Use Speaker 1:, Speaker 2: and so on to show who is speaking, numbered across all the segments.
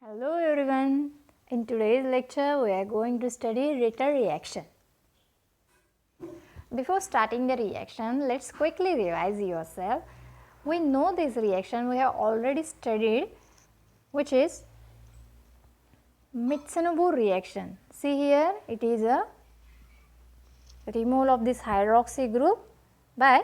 Speaker 1: Hello everyone. In today's lecture we are going to study Ritter reaction. Before starting the reaction, let's quickly revise yourself. We know this reaction we have already studied, which is Mitsunobu reaction. See here, it is a removal of this hydroxy group by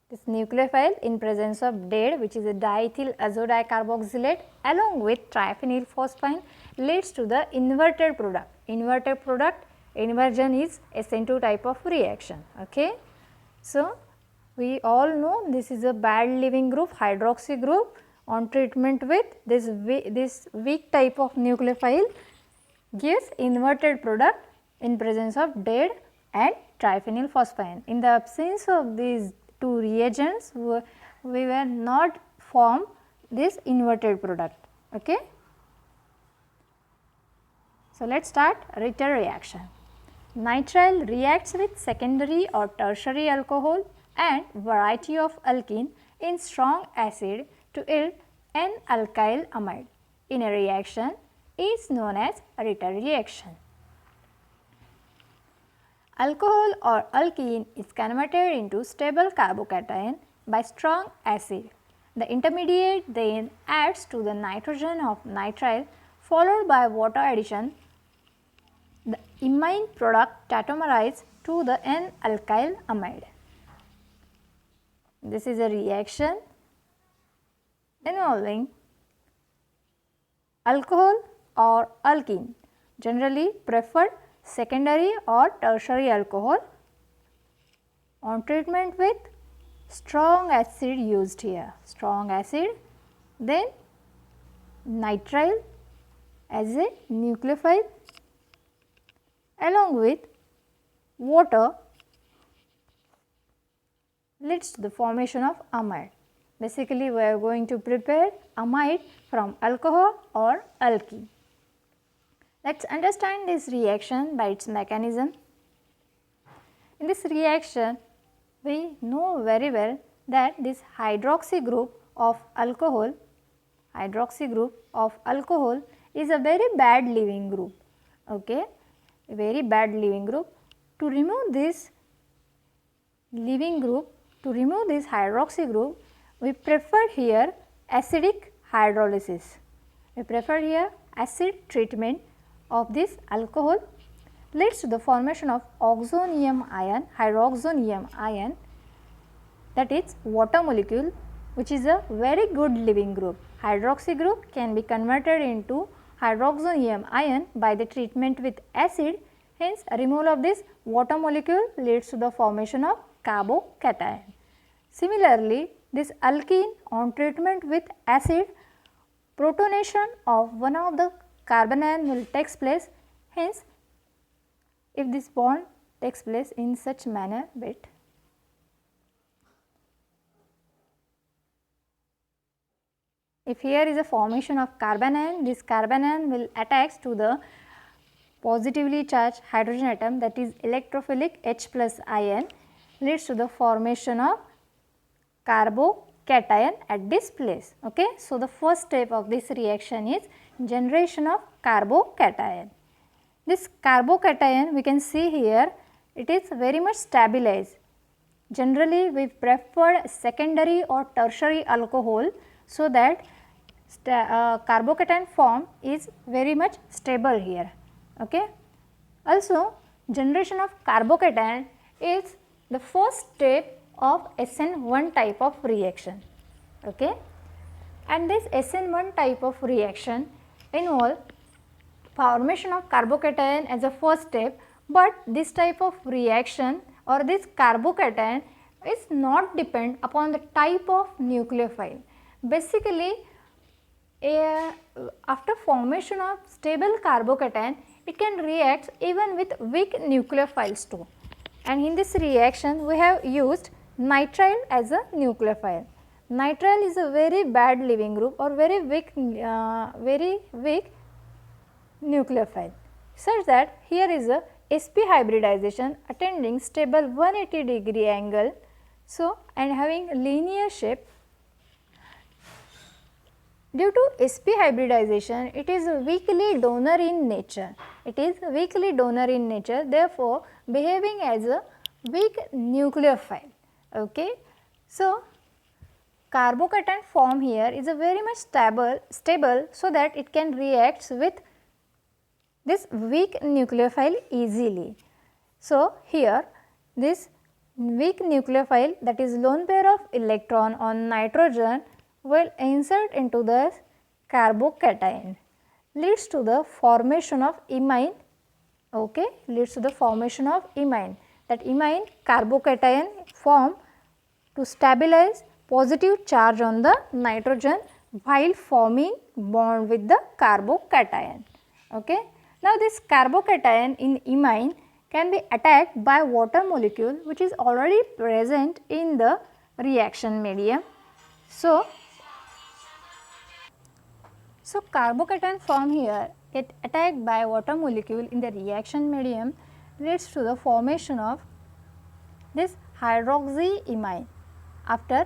Speaker 1: this nucleophile in presence of dead, which is a diethyl azodicarboxylate along with triphenyl phosphine, leads to the inverted product. Inverted product, inversion is SN2 type of reaction. Okay. So, we all know this is a bad leaving group, hydroxy group. On treatment with this weak type of nucleophile gives inverted product in presence of dead and triphenyl phosphine. In the absence of these two reagents, we were not form this inverted product. Okay. So, let us start Ritter reaction. Nitrile reacts with secondary or tertiary alcohol and variety of alkene in strong acid to yield an alkyl amide. In a reaction is known as Ritter reaction. Alcohol or alkene is converted into stable carbocation by strong acid. The intermediate then adds to the nitrogen of nitrile followed by water addition. The imine product tautomerize to the N-alkyl amide. This is a reaction involving alcohol or alkene, generally preferred secondary or tertiary alcohol. On treatment with strong acid used here, strong acid, then nitrile as a nucleophile along with water leads to the formation of amide. Basically, we are going to prepare amide from alcohol or alkene. Let us understand this reaction by its mechanism. In this reaction, we know very well that this hydroxy group of alcohol is a very bad leaving group. Okay, a very bad leaving group. To remove this leaving group, to remove this hydroxy group, we prefer here acidic hydrolysis. We prefer here acid treatment of this alcohol leads to the formation of oxonium ion, hydroxonium ion, that is water molecule, which is a very good leaving group. Hydroxy group can be converted into hydroxonium ion by the treatment with acid. Hence, removal of this water molecule leads to the formation of carbocation. Similarly, this alkene on treatment with acid, protonation of one of the carbon ion will takes place. Hence, if this bond takes place in such manner, wait, if here is a formation of carbon ion, this carbon ion will attach to the positively charged hydrogen atom, that is electrophilic H plus ion, leads to the formation of carbocation at this place. Okay. So, the first step of this reaction is generation of carbocation. This carbocation we can see here, it is very much stabilized. Generally, we prefer secondary or tertiary alcohol, so that carbocation form is very much stable here. Okay. Also, generation of carbocation is the first step of SN1 type of reaction. Okay. And this SN1 type of reaction involve formation of carbocation as a first step, but this type of reaction or this carbocation is not depend upon the type of nucleophile. Basically, after formation of stable carbocation, it can react even with weak nucleophiles too. And in this reaction, we have used nitrile as a nucleophile. Nitrile is a very bad leaving group or very weak nucleophile, such that here is a sp hybridization attending stable 180-degree angle. So, and having linear shape. Due to sp hybridization, it is a weakly donor in nature. It is a weakly donor in nature, therefore, behaving as a weak nucleophile. Okay. So, carbocation form here is a very much stable so that it can react with this weak nucleophile easily. So, here this weak nucleophile, that is lone pair of electron on nitrogen, will insert into the carbocation, leads to the formation of imine, okay, leads to the formation of imine. That imine carbocation form to stabilize positive charge on the nitrogen while forming bond with the carbocation. Okay. Now, this carbocation in imine can be attacked by water molecule which is already present in the reaction medium. So, carbocation form here get attacked by water molecule in the reaction medium, leads to the formation of this hydroxyimine. After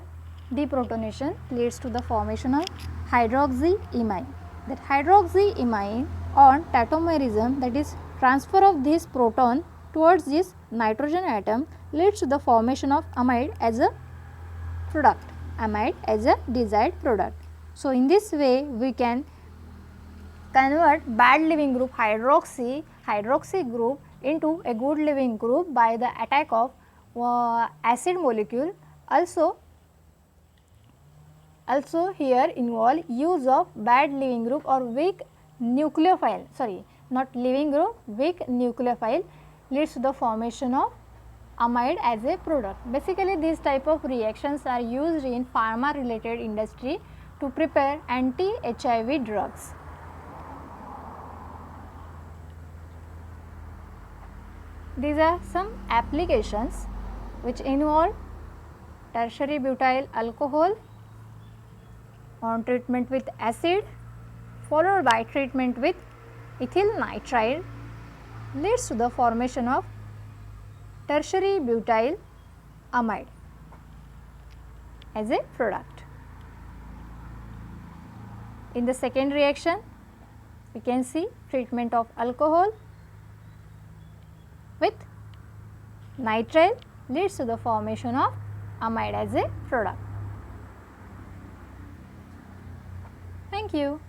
Speaker 1: deprotonation, leads to the formation of hydroxyimine. That hydroxyimine on tautomerism, that is transfer of this proton towards this nitrogen atom, leads to the formation of amide as a product, amide as a desired product. So, in this way we can convert bad leaving group hydroxy group into a good leaving group by the attack of acid molecule. Also here involve use of bad leaving group or weak nucleophile, sorry, not leaving group, weak nucleophile, leads to the formation of amide as a product. Basically, these type of reactions are used in pharma related industry to prepare anti-HIV drugs. These are some applications which involve tertiary butyl alcohol on treatment with acid, followed by treatment with ethyl nitride, leads to the formation of tertiary butyl amide as a product. In the second reaction, we can see treatment of alcohol with nitrile leads to the formation of amide as a product. Thank you.